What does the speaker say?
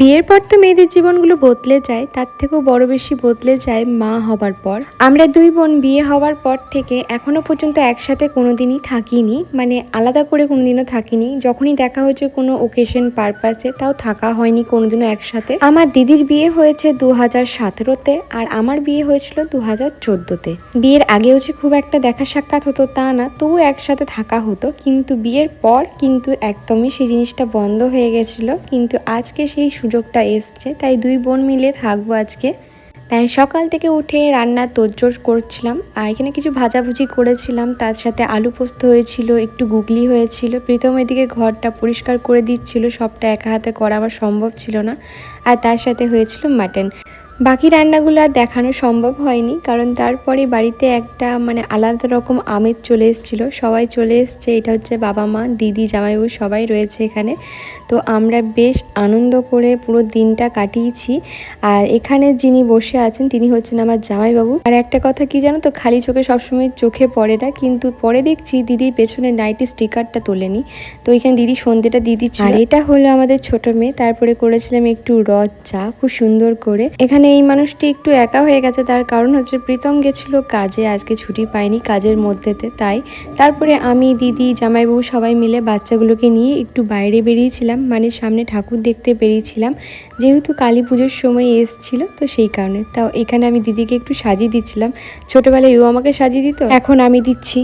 বিয়ের পর তো মেয়েদের জীবনগুলো বদলে যায়, তার থেকেও বড় বেশি বদলে যায় মা হবার পর। আমরা দুই বোন বিয়ে হওয়ার পর থেকে এখনো পর্যন্ত একসাথে কোনোদিনই থাকিনি, মানে আলাদা করে কোনোদিনও থাকিনি। যখনই দেখা হয়েছে কোনো ওকেশন পারপাসে, তাও থাকা হয়নি কোনোদিনও একসাথে। আমার দিদির বিয়ে হয়েছে 2017-তে, আর আমার বিয়ে হয়েছিল 2014-তে। বিয়ের আগেও যে খুব একটা দেখা সাক্ষাৎ হতো তা না, তবু একসাথে থাকা হতো, কিন্তু বিয়ের পর কিন্তু একদমই সেই জিনিসটা বন্ধ হয়ে গেছিল। কিন্তু আজকে সেই সুযোগটা এসছে, তাই দুই বোন মিলে থাকবো আজকে। তাই সকাল থেকে উঠে রান্নার তোড়জোড় করছিলাম, আর এখানে কিছু ভাজাভুজি করেছিলাম, তার সাথে আলু পোস্ত হয়েছিল, একটু গুগলি হয়েছিল। প্রীতম এদিকে ঘরটা পরিষ্কার করে দিচ্ছিল, সবটা একা হাতে করা আমার সম্ভব ছিল না। আর তার সাথে হয়েছিল মাটন। বাকি রান্নাগুলো আর দেখানো সম্ভব হয়নি, কারণ তারপরে বাড়িতে একটা আলাদা রকম আমেজ চলে এসেছিলো। সবাই চলে এসছে, এটা হচ্ছে বাবা মা, দিদি, জামাইবাবু সবাই রয়েছে এখানে। তো আমরা বেশ আনন্দ করে পুরো দিনটা কাটিয়েছি। আর এখানে যিনি বসে আছেন তিনি হচ্ছেন আমার জামাইবাবু। আর একটা কথা কি জানো তো, খালি চোখে সবসময় চোখে পড়ে না, কিন্তু পরে দেখছি দিদির পেছনে নাইটি স্টিকারটা তোলেনি। তো এখানে দিদি সন্ধ্যেটা দিয়ে দিচ্ছিল। আর এটা হলো আমাদের ছোট মেয়ে। তারপরে করেছিলাম একটু রদ চা, খুব সুন্দর করে। এখানে এই মানুষটি একটু একা হয়ে গেছে, তার কারণ হচ্ছে প্রীতম গেছিল কাজে, আজকে ছুটি পায়নি কাজের মধ্যেতে, তাই। তারপরে আমি, দিদি, জামাইবাবু সবাই মিলে বাচ্চাগুলোকে নিয়ে একটু বাইরে বেরিয়েছিলাম, মানে সামনে ঠাকুর দেখতে বেরিয়েছিলাম, যেহেতু কালী পুজোর সময় এসেছিল, তো সেই কারণে। তাও এখানে আমি দিদিকে একটু সাজিয়ে দিচ্ছিলাম। ছোটবেলায় ও আমাকে সাজিয়ে দিত, এখন আমি দিচ্ছি।